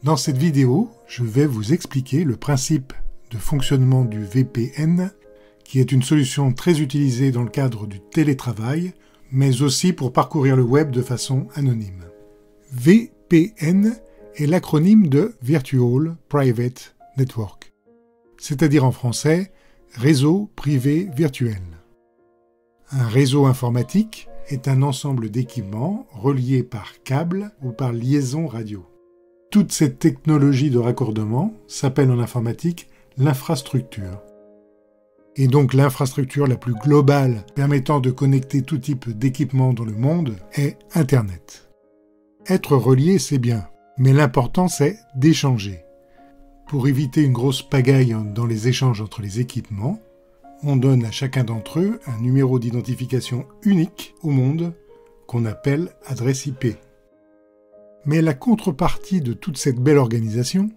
Dans cette vidéo, je vais vous expliquer le principe de fonctionnement du VPN, qui est une solution très utilisée dans le cadre du télétravail, mais aussi pour parcourir le web de façon anonyme. VPN est l'acronyme de Virtual Private Network, c'est-à-dire en français Réseau privé virtuel. Un réseau informatique est un ensemble d'équipements reliés par câble ou par liaison radio. Toute cette technologie de raccordement s'appelle en informatique l'infrastructure. Et donc l'infrastructure la plus globale permettant de connecter tout type d'équipement dans le monde est Internet. Être relié, c'est bien, mais l'important c'est d'échanger. Pour éviter une grosse pagaille dans les échanges entre les équipements, on donne à chacun d'entre eux un numéro d'identification unique au monde qu'on appelle adresse IP. Mais la contrepartie de toute cette belle organisation,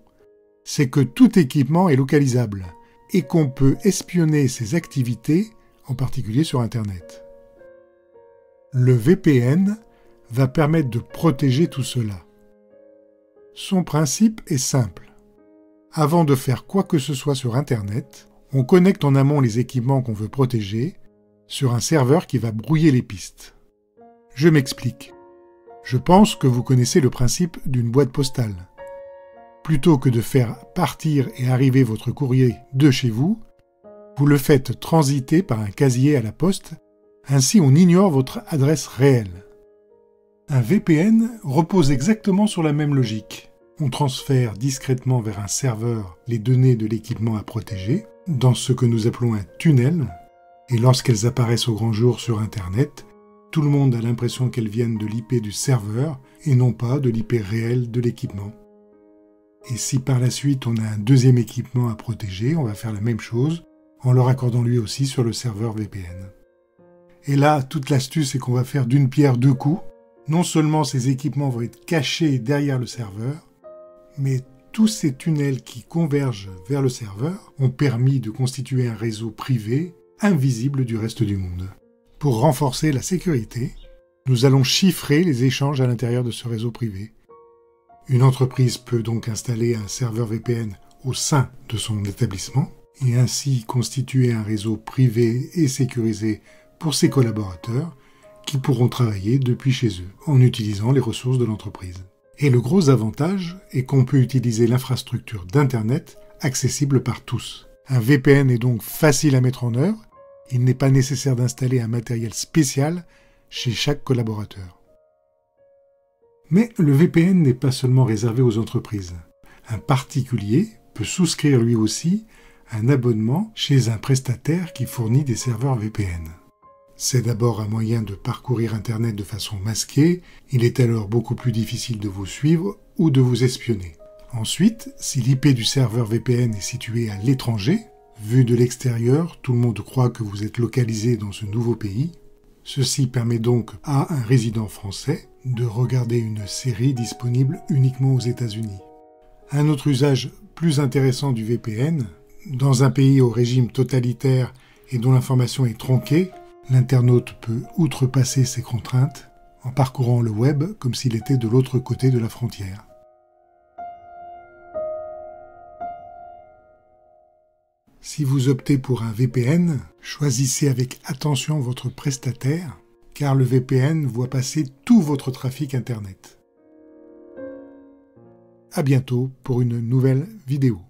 c'est que tout équipement est localisable et qu'on peut espionner ses activités, en particulier sur Internet. Le VPN va permettre de protéger tout cela. Son principe est simple. Avant de faire quoi que ce soit sur Internet, on connecte en amont les équipements qu'on veut protéger sur un serveur qui va brouiller les pistes. Je m'explique. Je pense que vous connaissez le principe d'une boîte postale. Plutôt que de faire partir et arriver votre courrier de chez vous, vous le faites transiter par un casier à la poste, ainsi on ignore votre adresse réelle. Un VPN repose exactement sur la même logique. On transfère discrètement vers un serveur les données de l'équipement à protéger, dans ce que nous appelons un tunnel, et lorsqu'elles apparaissent au grand jour sur Internet, tout le monde a l'impression qu'elles viennent de l'IP du serveur et non pas de l'IP réel de l'équipement. Et si par la suite on a un deuxième équipement à protéger, on va faire la même chose en le raccordant lui aussi sur le serveur VPN. Et là, toute l'astuce est qu'on va faire d'une pierre deux coups. Non seulement ces équipements vont être cachés derrière le serveur, mais tous ces tunnels qui convergent vers le serveur ont permis de constituer un réseau privé invisible du reste du monde. Pour renforcer la sécurité, nous allons chiffrer les échanges à l'intérieur de ce réseau privé. Une entreprise peut donc installer un serveur VPN au sein de son établissement et ainsi constituer un réseau privé et sécurisé pour ses collaborateurs qui pourront travailler depuis chez eux en utilisant les ressources de l'entreprise. Et le gros avantage est qu'on peut utiliser l'infrastructure d'Internet accessible par tous. Un VPN est donc facile à mettre en œuvre. Il n'est pas nécessaire d'installer un matériel spécial chez chaque collaborateur. Mais le VPN n'est pas seulement réservé aux entreprises. Un particulier peut souscrire lui aussi un abonnement chez un prestataire qui fournit des serveurs VPN. C'est d'abord un moyen de parcourir Internet de façon masquée, il est alors beaucoup plus difficile de vous suivre ou de vous espionner. Ensuite, si l'IP du serveur VPN est situé à l'étranger, vu de l'extérieur, tout le monde croit que vous êtes localisé dans ce nouveau pays. Ceci permet donc à un résident français de regarder une série disponible uniquement aux États-Unis. Un autre usage plus intéressant du VPN, dans un pays au régime totalitaire et dont l'information est tronquée, l'internaute peut outrepasser ses contraintes en parcourant le web comme s'il était de l'autre côté de la frontière. Si vous optez pour un VPN, choisissez avec attention votre prestataire, car le VPN voit passer tout votre trafic Internet. À bientôt pour une nouvelle vidéo.